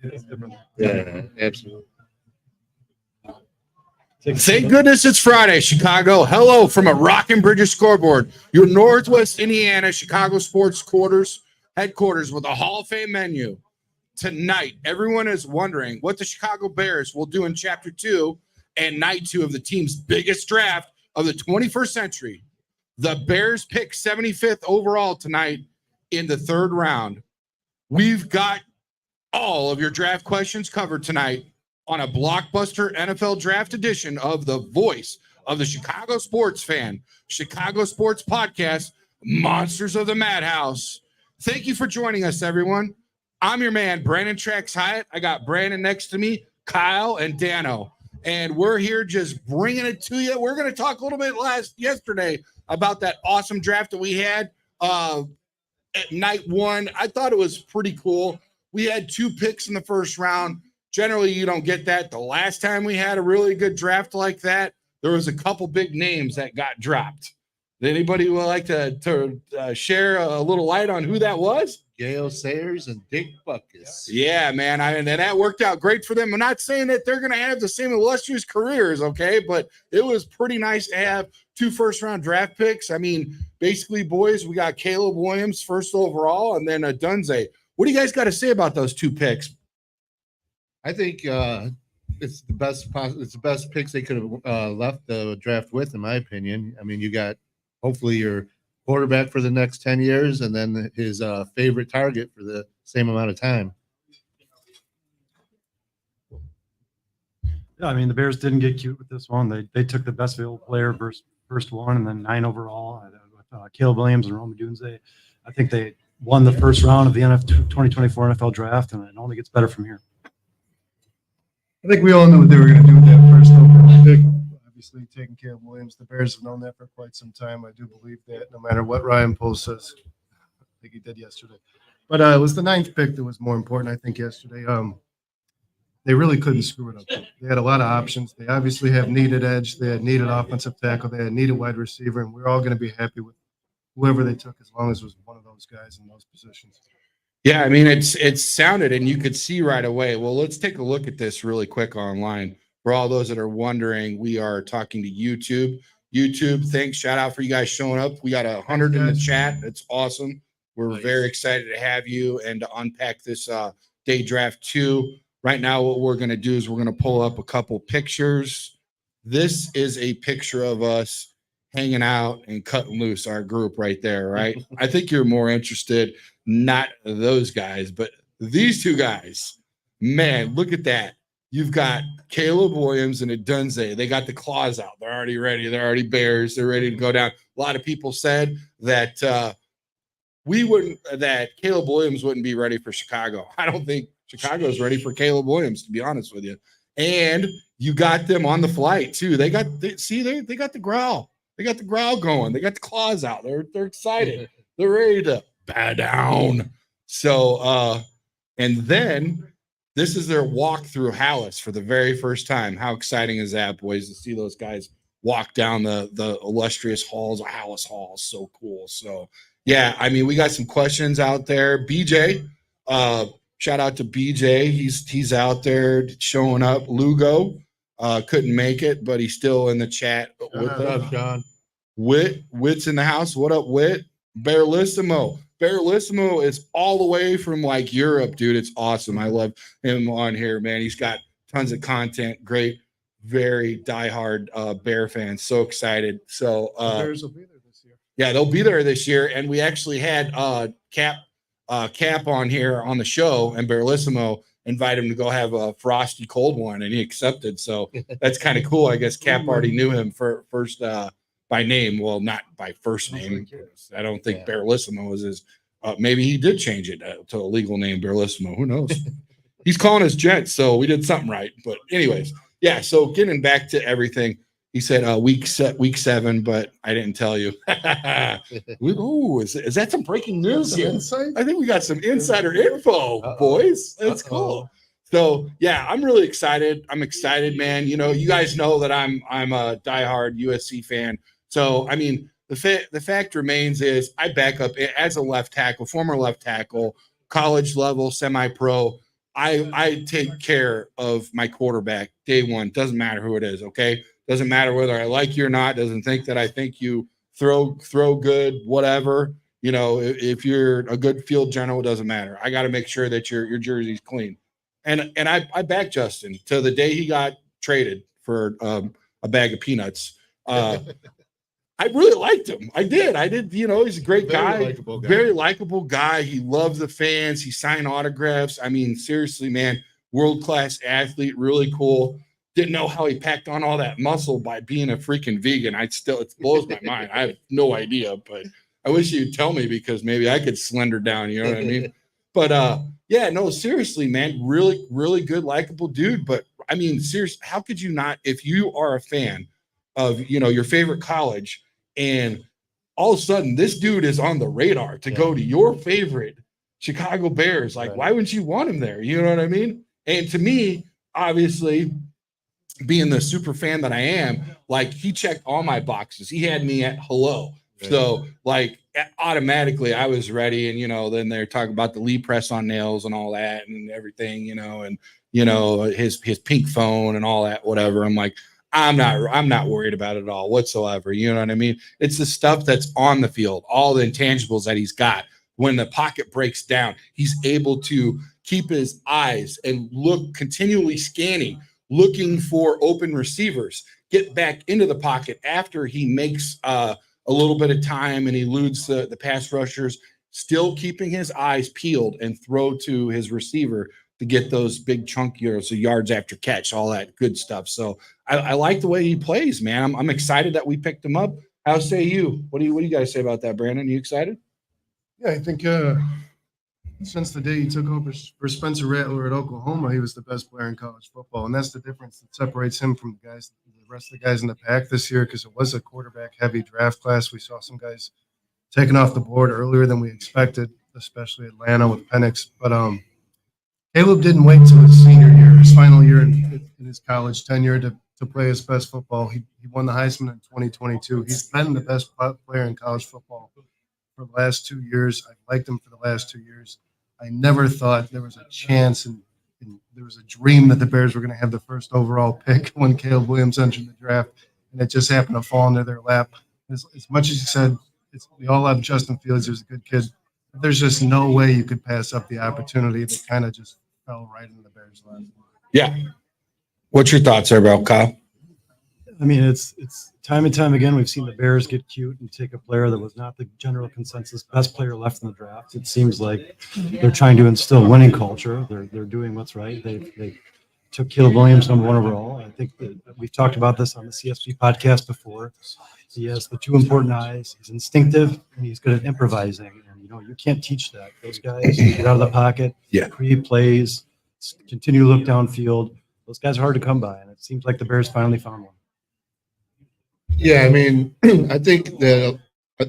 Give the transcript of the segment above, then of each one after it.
It's different. Yeah, absolutely. Thank goodness it's Friday, Chicago. Hello from a Rockin' Bridges scoreboard, your Northwest Indiana Chicago sports headquarters with a Hall of Fame menu. Tonight, everyone is wondering what the Chicago Bears will do in Chapter 2 and Night 2 of the team's biggest draft of the 21st century. The Bears pick 75th overall tonight in the third round. We've got all of your draft questions covered tonight on a blockbuster NFL draft edition of the voice of the Chicago sports fan, Chicago Sports Podcast, Monsters of the Madhouse. Thank you for joining us, everyone. I'm your man, Brandon Trax Hyatt. I got Brandon next to me, Kyle and Dano, and we're here just bringing it to you. We're going to talk a little bit yesterday about that awesome draft that we had at night one. I thought it was pretty cool. We had 2 picks in the first round. Generally, you don't get that. The last time we had a really good draft like that, there was a couple big names that got dropped. Anybody would like to share a little light on who that was? Gale Sayers and Dick Butkus. Yeah, man. And that worked out great for them. I'm not saying that they're going to have the same illustrious careers, okay? But it was pretty nice to have 2 first-round draft picks. I mean, basically, boys, we got Caleb Williams first overall and then Dunze. What do you guys got to say about those 2 picks? I think it's the best. It's the best picks they could have left the draft with, in my opinion. I mean, you got hopefully your quarterback for the next 10 years, and then his favorite target for the same amount of time. Yeah, I mean, the Bears didn't get cute with this one. They took the best available player first one, and then 9 overall with Caleb Williams and Rome Odunze. I think they won the first round of the 2024 NFL draft, and it only gets better from here. I think we all knew what they were going to do with that first overall pick. Obviously, taking Caleb Williams, the Bears have known that for quite some time. I do believe that no matter what Ryan Post says, I think he did yesterday. But it was the 9th pick that was more important, I think, yesterday. They really couldn't screw it up. They had a lot of options. They obviously have needed edge. They had needed offensive tackle. They had needed wide receiver, and we're all going to be happy with whoever they took as long as it was one of those guys in those positions. Yeah, I mean, it's sounded, and you could see right away. Well, let's take a look at this really quick online. For all those that are wondering, we are talking to YouTube. YouTube, thanks. Shout out for you guys showing up. We got 100 in the chat. It's awesome. We're very excited to have you and to unpack this day draft 2. Right now, what we're going to do is we're going to pull up a couple pictures. This is a picture of us hanging out and cutting loose, our group right there, right? I think you're more interested, not those guys, but these 2 guys. Man, look at that. You've got Caleb Williams and Dunze. They got the claws out. They're already ready. They're already Bears. They're ready to go down. A lot of people said that that Caleb Williams wouldn't be ready for Chicago. I don't think Chicago's ready for Caleb Williams, to be honest with you. And you got them on the flight too. They got the growl. They got the growl going. They got the claws out. They're excited. They're ready to bow down. So and then this is their walk through Hallis for the very first time. How exciting is that, boys, to see those guys walk down the illustrious halls of Hallis Hall? So cool. So yeah, I mean, we got some questions out there. BJ, shout out to BJ. He's out there showing up. Lugo couldn't make it, but he's still in the chat with us. John. Wit's in the house. What up, Wit? Barrelissimo is all the way from like Europe, dude. It's awesome. I love him on here, man. He's got tons of content. Great, very diehard Bear fan. So excited. So Bears will be there this year. Yeah, they'll be there this year. And we actually had Cap on here on the show, and Barrelissimo invited him to go have a frosty cold one, and he accepted. So that's kind of cool. I guess Cap already knew him first by name. Well, not by first name. I don't think Barrelissimo was his. Maybe he did change it to a legal name, Barrelissimo. Who knows? He's calling us Gent, so we did something right. But anyways, yeah. So getting back to everything, he said week 7, but I didn't tell you. Ooh, is that some breaking news here? I think we got some insider info, boys. That's cool. So yeah, I'm really excited. I'm excited, man. You know, you guys know that I'm a diehard USC fan. So I mean, the fact remains is I back up as a left tackle, former left tackle, college level, semi-pro. I take care of my quarterback day one. Doesn't matter who it is. Okay. Doesn't matter whether I like you or not. Doesn't think that I think you throw good, whatever. You know, if you're a good field general, it doesn't matter. I got to make sure that your jersey's clean. And I backed Justin to the day he got traded for a bag of peanuts. I really liked him. I did. You know, he's a great guy, very likable guy. He loves the fans. He signed autographs. I mean, seriously, man, world-class athlete, really cool. Didn't know how he packed on all that muscle by being a freaking vegan. It blows my mind. I have no idea, but I wish you'd tell me because maybe I could slender down. You know what I mean? But yeah, no, seriously, man, really, really good, likable dude. But I mean, seriously, how could you not, if you are a fan of, you know, your favorite college, and all of a sudden this dude is on the radar to go to your favorite Chicago Bears. Like, why wouldn't you want him there? You know what I mean? And to me, obviously, being the super fan that I am, like, he checked all my boxes. He had me at hello. Right. So, like, automatically I was ready. And, you know, then they're talking about the Lee press on nails and all that and everything, you know, and, you know, his pink phone and all that, whatever. I'm like, I'm not worried about it at all whatsoever. You know what I mean? It's the stuff that's on the field, all the intangibles that he's got. When the pocket breaks down, he's able to keep his eyes and look, continually scanning, looking for open receivers, get back into the pocket after he makes a little bit of time and eludes the pass rushers, still keeping his eyes peeled and throw to his receiver to get those big chunk yards after catch, all that good stuff. So I like the way he plays, man. I'm excited that we picked him up. How say you? What do you guys say about that, Brandon? You excited? Yeah, I think since the day he took over for Spencer Rattler at Oklahoma, he was the best player in college football, and that's the difference that separates him from the rest of the guys in the pack this year. Because it was a quarterback-heavy draft class. We saw some guys taken off the board earlier than we expected, especially Atlanta with Penix. But Caleb didn't wait till his senior year, his final year in his college tenure, to play his best football. He won the Heisman in 2022. He's been the best player in college football for the last 2 years. I've liked him for the last 2 years. I never thought there was a chance and there was a dream that the Bears were going to have the first overall pick when Caleb Williams entered the draft, and it just happened to fall into their lap. As much as you said, we all love Justin Fields. He was a good kid. But there's just no way you could pass up the opportunity that kind of just fell right into the Bears' lap. Yeah. What's your thoughts there about Kyle? I mean, it's time and time again, we've seen the Bears get cute and take a player that was not the general consensus best player left in the draft. It seems like they're trying to instill winning culture. They're doing what's right. They took Caleb Williams #1 overall. I think that we've talked about this on the CSP podcast before. He has the two important eyes. He's instinctive and he's good at improvising. And, you know, you can't teach that. Those guys get out of the pocket, create plays, continue to look downfield. Those guys are hard to come by, and it seems like the Bears finally found one. Yeah, I mean, I think that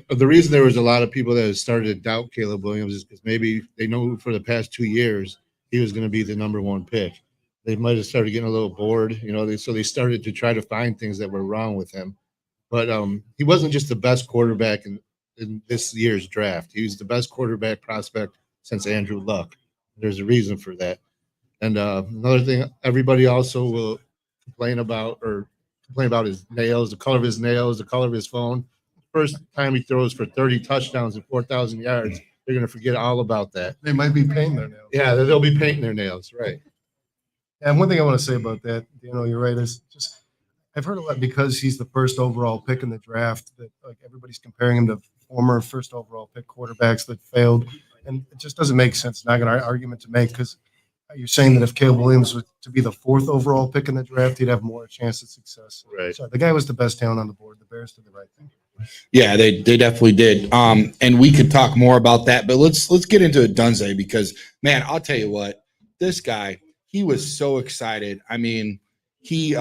the reason there was a lot of people that started to doubt Caleb Williams is because maybe they know for the past 2 years he was going to be the #1 pick. They might have started getting a little bored, you know, so they started to try to find things that were wrong with him. But he wasn't just the best quarterback in this year's draft. He was the best quarterback prospect since Andrew Luck. There's a reason for that. And another thing, everybody also will complain about his nails, the color of his nails, the color of his phone. First time he throws for 30 touchdowns and 4,000 yards, they're going to forget all about that. They might be painting their nails. Yeah, they'll be painting their nails, right. And one thing I want to say about that, you know, you're right, is just I've heard a lot because he's the first overall pick in the draft that like everybody's comparing him to former first overall pick quarterbacks that failed. And it just doesn't make sense. Not an argument to make because you're saying that if Caleb Williams was to be the 4th overall pick in the draft, he'd have more chance of success. Right. So the guy was the best talent on the board. The Bears did the right thing. Yeah, they definitely did. And we could talk more about that, but let's get into Dunze because, man, I'll tell you what, this guy, he was so excited. I mean, he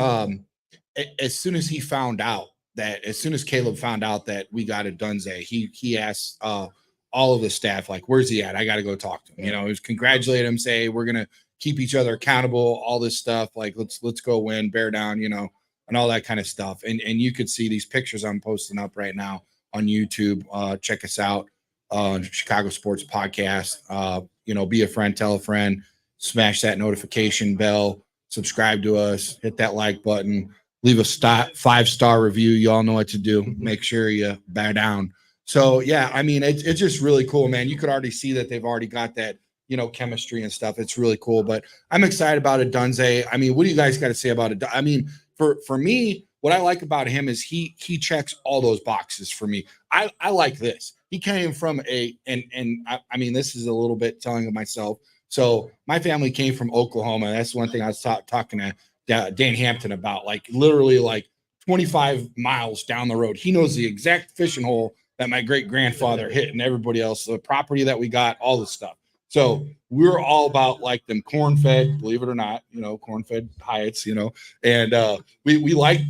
as soon as Caleb found out that we got a Dunze, he asked all of the staff, like, where's he at? I got to go talk to him. You know, he was congratulating him, say, we're going to keep each other accountable, all this stuff. Like, let's go win, bear down, you know, and all that kind of stuff. And you could see these pictures I'm posting up right now on YouTube. Check us out on Chicago Sports Podcast. You know, be a friend, tell a friend. smash that notification bell, subscribe to us, hit that like button, leave a 5-star review. You all know what to do. Make sure you bow down. So yeah, I mean, it's just really cool, man. You could already see that they've already got that, chemistry and stuff. It's really cool, but I'm excited about it. Dunze. I mean, what do you guys got to say about it? I mean, for me, what I like about him is he checks all those boxes for me. I like this. He came from I mean, this is a little bit telling of myself. So my family came from Oklahoma. That's one thing I was talking to Dan Hampton about, like literally like 25 miles down the road. He knows the exact fishing hole that my great grandfather hit and everybody else, the property that we got, all the stuff. So we're all about like them corn-fed, believe it or not, corn-fed Hyatts, and we like,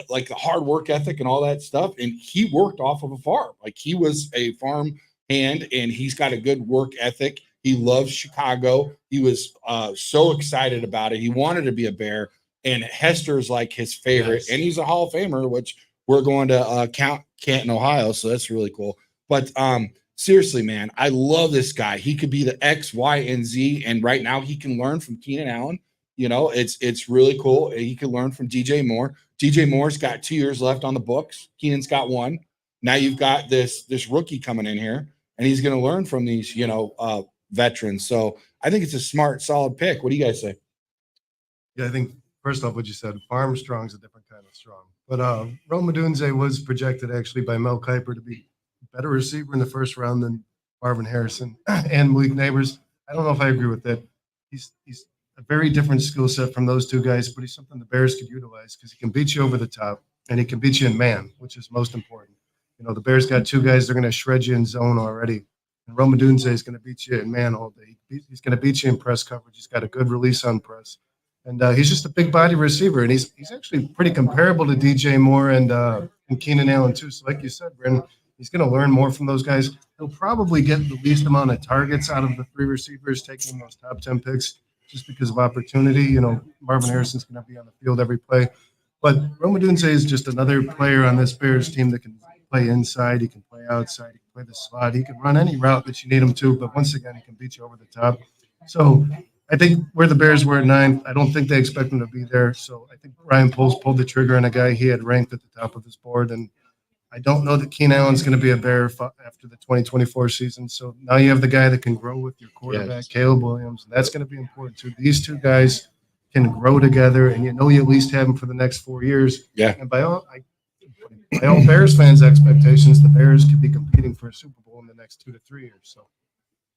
like the hard work ethic and all that stuff. And he worked off of a farm. Like he was a farm hand and he's got a good work ethic. He loves Chicago. He was so excited about it. He wanted to be a Bear, and Hester's like his favorite. Yes. And he's a Hall of Famer, which we're going to Canton, Ohio. So that's really cool. But seriously, man, I love this guy. He could be the X, Y, and Z. And right now he can learn from Keenan Allen. It's really cool. He can learn from DJ Moore. DJ Moore's got 2 years left on the books. Keenan's got 1. Now you've got this rookie coming in here, and he's going to learn from these, veterans. So I think it's a smart, solid pick. What do you guys say? Yeah, I think first off, what you said, farm strong is a different kind of strong. But Rome Odunze was projected actually by Mel Kiper to be a better receiver in the first round than Marvin Harrison and Malik Neighbors. I don't know if I agree with that. He's a very different skill set from those two guys, but he's something the Bears could utilize because he can beat you over the top and he can beat you in man, which is most important. The Bears got 2 guys that are going to shred you in zone already. And Rome Odunze is going to beat you in man all day. He's going to beat you in press coverage. He's got a good release on press. And he's just a big body receiver. And he's actually pretty comparable to DJ Moore and Keenan Allen, too. So like you said, Brandon, he's going to learn more from those guys. He'll probably get the least amount of targets out of the 3 receivers taking those top 10 picks just because of opportunity. Marvin Harrison's going to be on the field every play. But Rome Odunze is just another player on this Bears team that can play inside. He can play outside. He can play the slot. He can run any route that you need him to. But once again, he can beat you over the top. So I think where the Bears were at 9, I don't think they expect him to be there. So I think Ryan Poles pulled the trigger on a guy he had ranked at the top of his board. And I don't know that Keenan Allen's going to be a Bear after the 2024 season. So now you have the guy that can grow with your quarterback, Caleb Williams. And that's going to be important too. These 2 guys can grow together, and you at least have them for the next 4 years. Yeah. And by all Bears fans' expectations, the Bears could be competing for a Super Bowl in the next 2 to 3 years. So.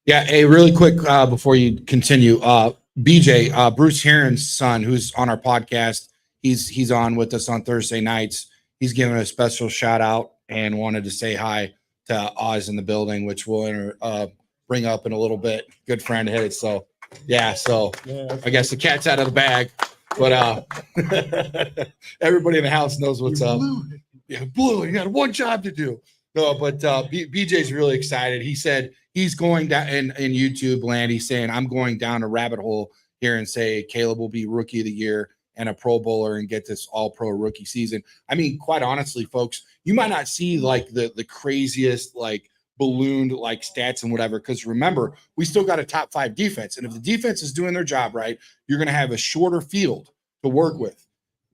Yeah, hey, really quick before you continue, BJ, Bruce Heron's son, who's on our podcast, he's on with us on Thursday nights. He's giving a special shout out and wanted to say hi to Oz in the building, which we'll bring up in a little bit. Good friend of his. So, yeah, I guess the cat's out of the bag, but everybody in the house knows what's up. Yeah, Blue, you got one job to do. No, but BJ's really excited. He said he's going down in YouTube land. He's saying, I'm going down a rabbit hole here and say Caleb will be rookie of the year and a Pro Bowler and get this all pro rookie season. I mean, quite honestly, folks, you might not see like the craziest, like ballooned like stats and whatever. Cause remember, we still got a top 5 defense. And if the defense is doing their job right, you're going to have a shorter field to work with.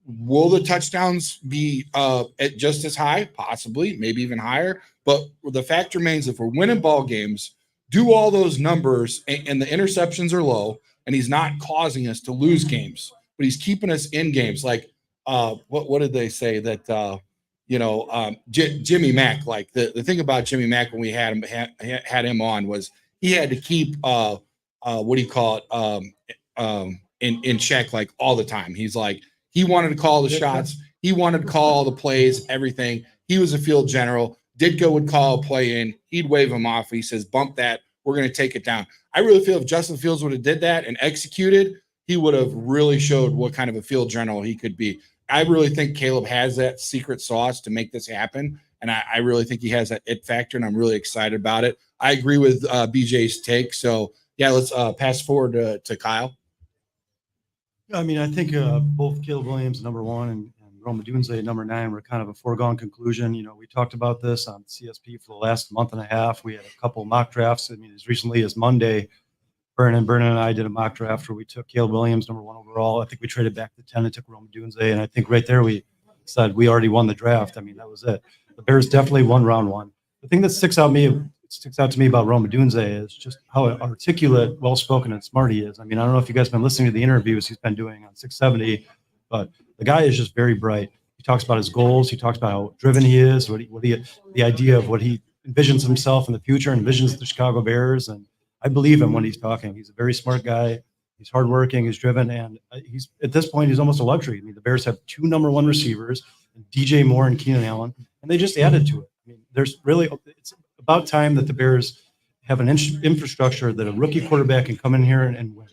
Will the touchdowns be at just as high? Possibly, maybe even higher. But the fact remains, if we're winning ball games, do all those numbers, and the interceptions are low, and he's not causing us to lose games, but he's keeping us in games. Like, what did they say that Jimmy Mack? Like the thing about Jimmy Mack when we had him on was he had to keep what do you call it in check like all the time. He's like. He wanted to call the shots. He wanted to call all the plays, everything. He was a field general. Ditko would call a play in. He'd wave him off. He says, bump that. We're going to take it down. I really feel if Justin Fields would have did that and executed, he would have really showed what kind of a field general he could be. I really think Caleb has that secret sauce to make this happen. And I really think he has that it factor, and I'm really excited about it. I agree with BJ's take. So, yeah, let's pass forward to Kyle. I mean, I think both Caleb Williams, number 1, and Rome Odunze, number 9, were kind of a foregone conclusion. We talked about this on CSP for the last month and a half. We had a couple mock drafts. I mean, as recently as Monday, Vernon and I did a mock draft where we took Caleb Williams, number 1 overall. I think we traded back to 10 and took Rome Dunze. And I think right there we said we already won the draft. I mean, that was it. The Bears definitely won round 1. The thing that sticks out to me about Rome Dunze is just how articulate, well-spoken, and smart he is. I mean, I don't know if you guys have been listening to the interviews he's been doing on 670, but the guy is just very bright. He talks about his goals. He talks about how driven he is, the idea of what he envisions himself in the future, envisions the Chicago Bears. And I believe him when he's talking. He's a very smart guy. He's hardworking. He's driven. And he's at this point, he's almost a luxury. I mean, the Bears have 2 number 1 receivers, DJ Moore and Keenan Allen, and they just added to it. I mean, it's about time that the Bears have an infrastructure that a rookie quarterback can come in here and win.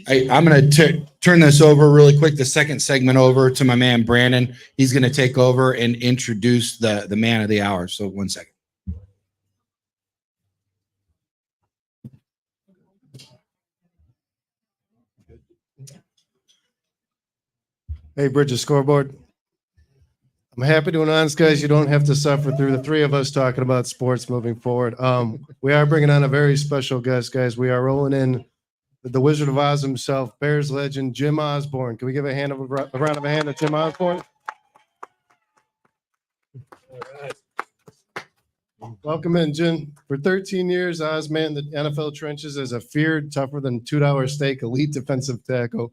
I'm going to turn this over really quick, the second segment over to my man, Brandon. He's going to take over and introduce the man of the hour. So 1 second. Hey, Bridges Scoreboard. I'm happy to announce, guys, you don't have to suffer through the 3 of us talking about sports moving forward. We are bringing on a very special guest, guys. We are rolling in the Wizard of Oz himself, Bears legend, Jim Osborne. Can we give a round of a hand to Jim Osborne? Welcome in, Jim. For 13 years, Oz manned the NFL trenches as a feared, tougher than $2 steak elite defensive tackle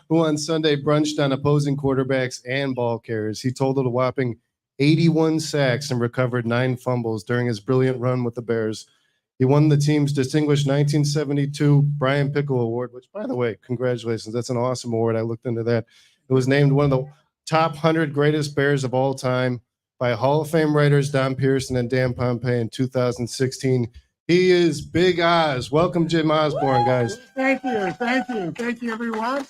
who on Sunday brunched on opposing quarterbacks and ball carriers. He totaled a whopping 81 sacks and recovered 9 fumbles during his brilliant run with the Bears. He won the team's distinguished 1972 Brian Pickle Award, which, by the way, congratulations. That's an awesome award. I looked into that. It was named one of the top 100 greatest Bears of all time by Hall of Fame writers Don Pearson and Dan Pompei in 2016. He is Big Oz. Welcome, Jim Osborne, guys. Thank you, everyone.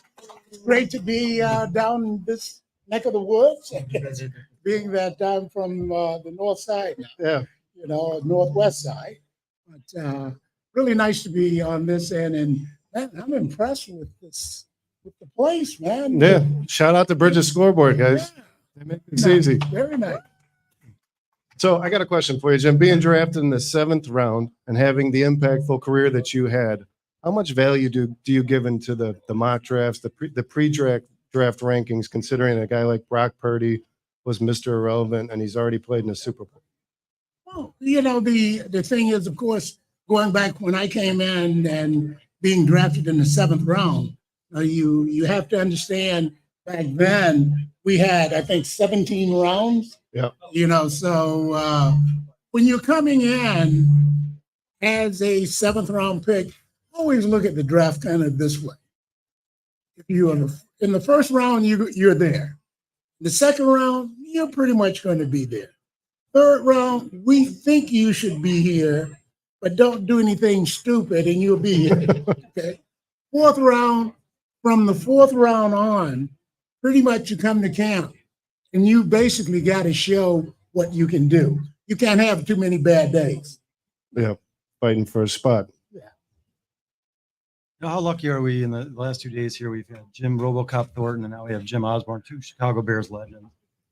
It's great to be down in this neck of the woods, being that I'm from the north side now, Yeah. Northwest side. But really nice to be on this end, and man, I'm impressed with the place, man. Yeah. Shout out to Bridges Scoreboard, guys. Yeah. They make this easy. Very nice. So I got a question for you, Jim. Being drafted in the 7th round and having the impactful career that you had, how much value do you give into the mock drafts, the pre-draft rankings, considering a guy like Brock Purdy was Mr. Irrelevant and he's already played in a Super Bowl? Well, the thing is, of course, going back when I came in and being drafted in the 7th round, you have to understand back then we had, I think, 17 rounds. Yeah. So when you're coming in as a 7th round pick, always look at the draft kind of this way. If you are in the 1st round, you're there. The 2nd round, you're pretty much going to be there. 3rd round, we think you should be here, but don't do anything stupid and you'll be here. Okay. 4th round, from the 4th round on, pretty much you come to camp and you basically got to show what you can do. You can't have too many bad days. Yeah. Fighting for a spot. How lucky are we in the last 2 days here? We've had Jim RoboCop Thornton, and now we have Jim Osborne, 2 Chicago Bears legends.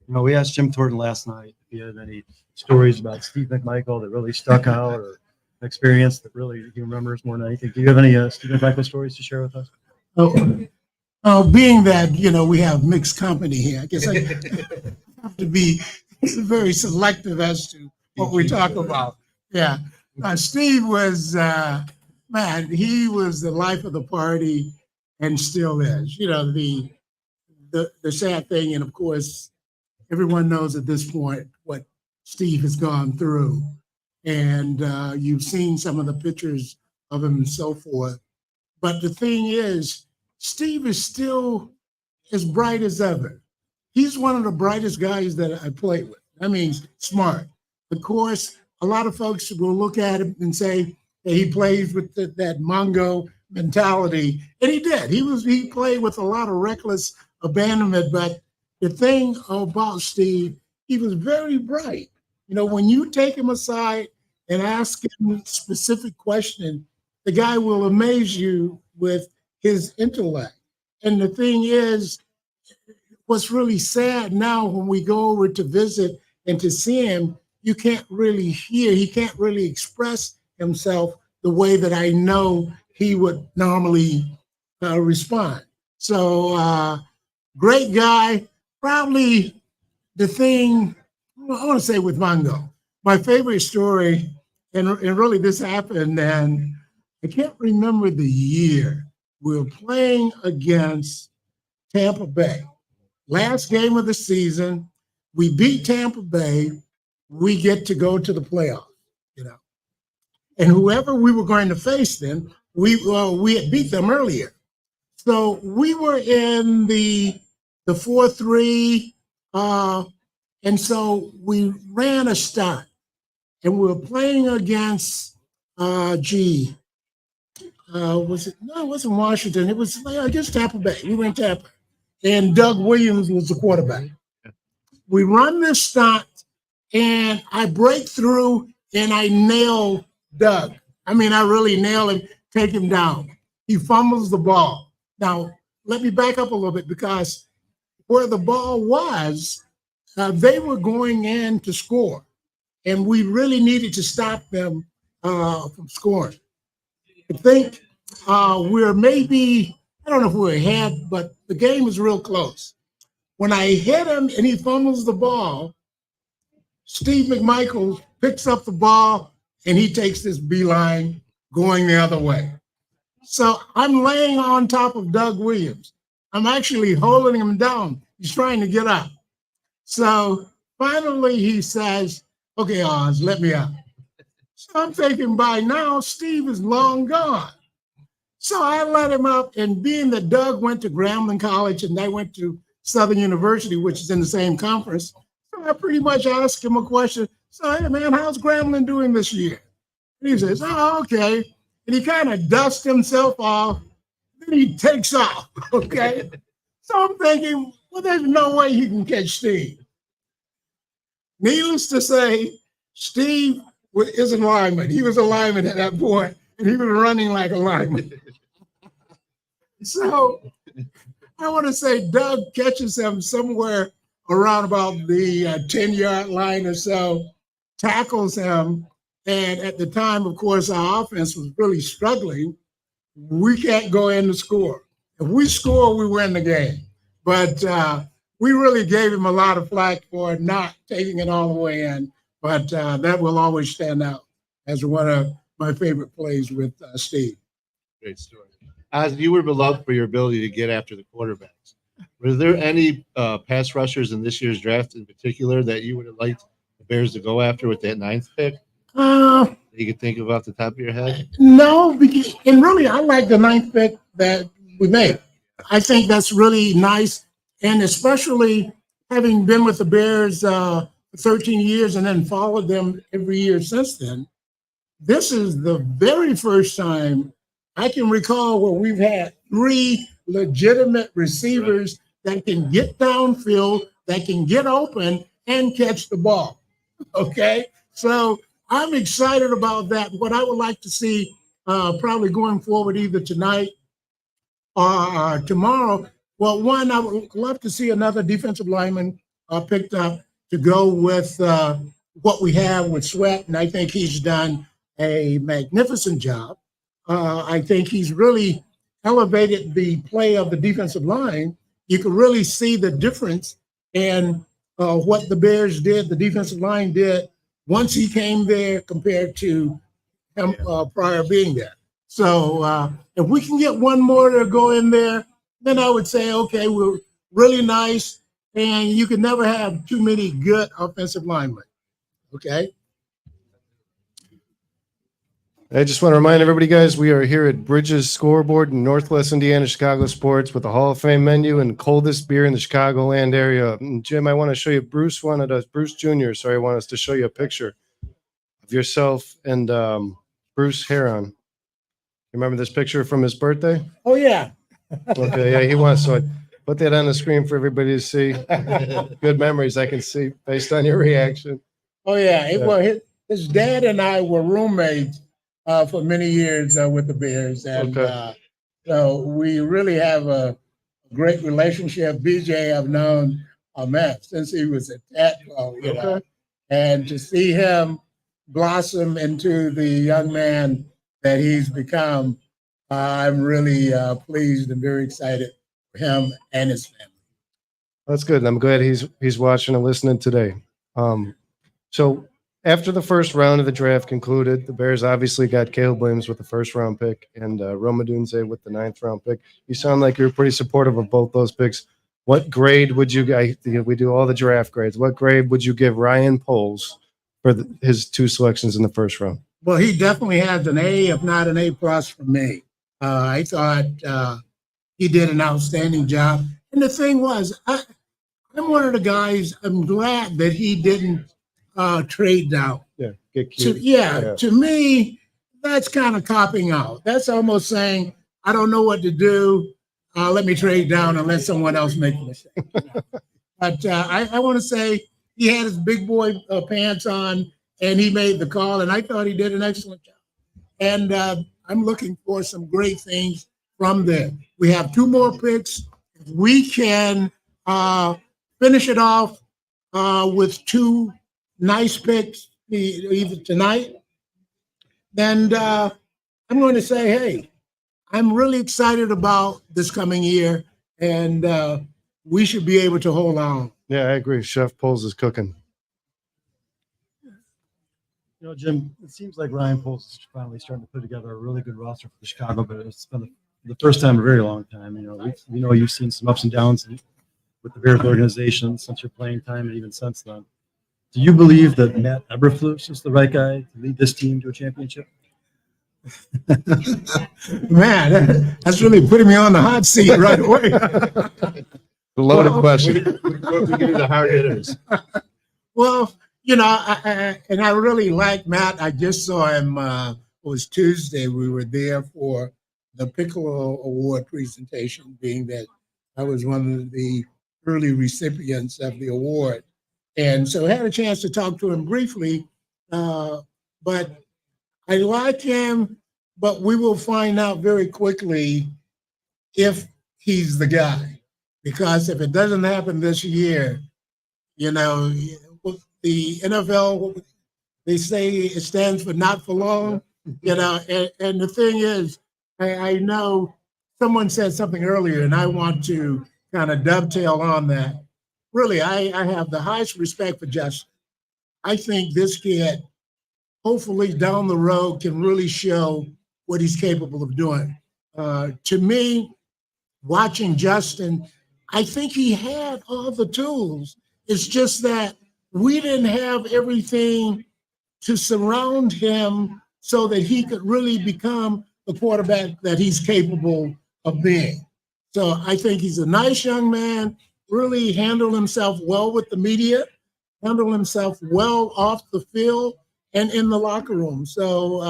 We asked Jim Thornton last night if he had any stories about Steve McMichael that really stuck out, or an experience that really he remembers more than anything. Do you have any Steve McMichael stories to share with us? Being that, we have mixed company here, I guess I have to be very selective as to what we talk about. Yeah. Steve was, man, he was the life of the party and still is. The sad thing, and of course, everyone knows at this point what Steve has gone through. And you've seen some of the pictures of him and so forth. But the thing is, Steve is still as bright as ever. He's one of the brightest guys that I played with. I mean, smart. Of course, a lot of folks will look at him and say that he plays with that Mongo mentality, and he did. He played with a lot of reckless abandonment. But the thing about Steve, he was very bright. When you take him aside and ask him specific question, the guy will amaze you with his intellect. And the thing is, what's really sad now when we go over to visit and to see him, you can't really hear, he can't really express himself the way that I know he would normally respond. So great guy. Probably the thing I want to say with Mongo, my favorite story, and really this happened, and I can't remember the year. We were playing against Tampa Bay. Last game of the season, we beat Tampa Bay. We get to go to the playoffs, you know. And whoever we were going to face then, we had beat them earlier. So we were in the 4-3, and so we ran a stunt, and we were playing against was it? No, it wasn't Washington. It was against Tampa Bay. We were in Tampa, and Doug Williams was the quarterback. We run this stunt, and I break through, and I nail Doug. I mean, I really nail him, take him down. He fumbles the ball. Now, let me back up a little bit, because where the ball was, they were going in to score, and we really needed to stop them from scoring. I think we're maybe, I don't know if we're ahead, but the game was real close. When I hit him and he fumbles the ball, Steve McMichael picks up the ball and he takes this beeline going the other way. So I'm laying on top of Doug Williams. I'm actually holding him down. He's trying to get up. So finally he says, "Okay, Oz, let me up." So I'm thinking by now, Steve is long gone. So I let him up, and being that Doug went to Grambling College and I went to Southern University, which is in the same conference, so I pretty much asked him a question. So, "Hey, man, how's Grambling doing this year?" And he says, "Oh, okay." And he kind of dusts himself off. Then he takes off, okay? So I'm thinking, well, there's no way he can catch Steve. Needless to say, Steve is a lineman. He was a lineman at that point, and he was running like a lineman. So I want to say Doug catches him somewhere around about the 10-yard line or so, tackles him. And at the time, of course, our offense was really struggling. We can't go in to score. If we score, we win the game. But we really gave him a lot of flack for not taking it all the way in. But that will always stand out as one of my favorite plays with Steve. Great story. Oz, you were beloved for your ability to get after the quarterbacks. Were there any pass rushers in this year's draft in particular that you would have liked the Bears to go after with that 9th pick? You could think of off the top of your head? No, because, and really, I like the 9th pick that we made. I think that's really nice, and especially having been with the Bears 13 years and then followed them every year since then. This is the very first time I can recall where we've had 3 legitimate receivers that can get downfield, that can get open and catch the ball. Okay, so I'm excited about that. What I would like to see probably going forward either tonight or tomorrow, well, one, I would love to see another defensive lineman picked up to go with what we have with Sweat, and I think he's done a magnificent job. I think he's really elevated the play of the defensive line. You can really see the difference in what the Bears did, the defensive line did once he came there compared to him prior being there. So if we can get one more to go in there, then I would say, okay, we're really nice, and you can never have too many good offensive linemen. Okay. I just want to remind everybody, guys, we are here at Bridges Scoreboard in Northwest Indiana, Chicago Sports with the Hall of Fame menu and coldest beer in the Chicagoland area. And Jim, I want to show you, Bruce wanted us, Bruce Jr., sorry, I want us to show you a picture of yourself and Bruce Heron. Remember this picture from his birthday? Oh, yeah. Okay, yeah, he wants, so I put that on the screen for everybody to see. Good memories, I can see, based on your reaction. Oh, yeah. Well, his dad and I were roommates for many years with the Bears. And so we really have a great relationship. BJ, I've known Matt since he was at Tadpole, you know, and to see him blossom into the young man that he's become, I'm really pleased and very excited for him and his family. That's good. And I'm glad he's watching and listening today. So after the first round of the draft concluded, the Bears obviously got Caleb Williams with the first round pick and Rome Odunze with the 9th round pick. You sound like you're pretty supportive of both those picks. What grade would you guys? We do all the draft grades. What grade would you give Ryan Poles for his 2 selections in the first round? Well, he definitely has an A, if not an A plus from me. I thought he did an outstanding job. And the thing was, I'm one of the guys, I'm glad that he didn't trade down. Yeah, get cute. To me, that's kind of copping out. That's almost saying, I don't know what to do. Let me trade down and let someone else make a mistake. But I want to say he had his big boy pants on and he made the call, and I thought he did an excellent job. And I'm looking for some great things from there. We have 2 more picks. If we can finish it off with 2 nice picks either tonight, then I'm going to say, hey, I'm really excited about this coming year, and we should be able to hold on. Yeah, I agree. Chef Poles is cooking. You know, Jim, it seems like Ryan Poles is finally starting to put together a really good roster for the Chicago Bears. It's been the first time in a very long time. You know, we know you've seen some ups and downs with the Bears organization since your playing time and even since then. Do you believe that Matt Eberflus is the right guy to lead this team to a championship? Man, that's really putting me on the hot seat right away. Loaded question. We give you the hard hitters. Well, you know, I really like Matt. I just saw him. It was Tuesday. We were there for the Piccolo Award presentation, being that I was one of the early recipients of the award. And so I had a chance to talk to him briefly, but I like him, but we will find out very quickly if he's the guy. Because if it doesn't happen this year, you know, the NFL, they say it stands for not for long, you know, and the thing is, I know someone said something earlier, and I want to kind of dovetail on that. Really, I have the highest respect for Justin. I think this kid, hopefully down the road, can really show what he's capable of doing. To me, watching Justin, I think he had all the tools. It's just that we didn't have everything to surround him so that he could really become the quarterback that he's capable of being. So I think he's a nice young man, really handled himself well with the media, handled himself well off the field and in the locker room. So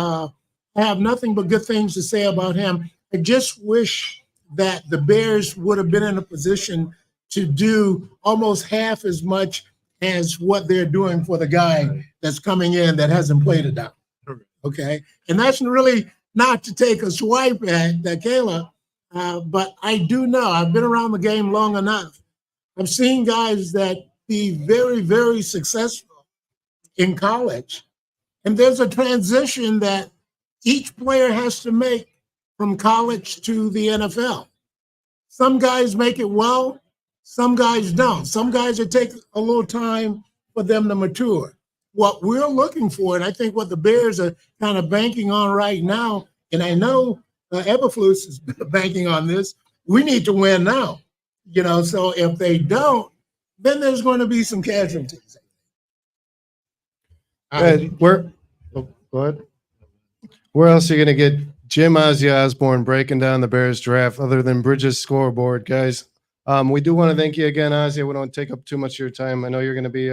I have nothing but good things to say about him. I just wish that the Bears would have been in a position to do almost half as much as what they're doing for the guy that's coming in that hasn't played it down. Okay. And that's really not to take a swipe at Kayla, but I do know, I've been around the game long enough. I've seen guys that be very, very successful in college. And there's a transition that each player has to make from college to the NFL. Some guys make it well, some guys don't. Some guys, it takes a little time for them to mature. What we're looking for, and I think what the Bears are kind of banking on right now, and I know Eberflus is banking on this, we need to win now. You know, so if they don't, then there's going to be some casualties. Go ahead. Where else are you going to get Jim Ozzy Osborne breaking down the Bears draft other than Bridges scoreboard, guys? We do want to thank you again, Ozzy. We don't take up too much of your time. I know you're going to be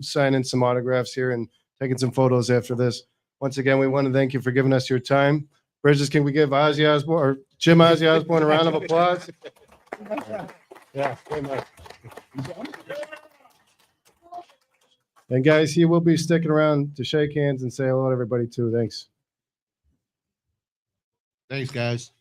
signing some autographs here and taking some photos after this. Once again, we want to thank you for giving us your time. Bridges, can we give Ozzy Osborne or Jim Ozzy Osborne a round of applause? Yeah, very much. And guys, he will be sticking around to shake hands and say hello to everybody too. Thanks. Thanks, guys.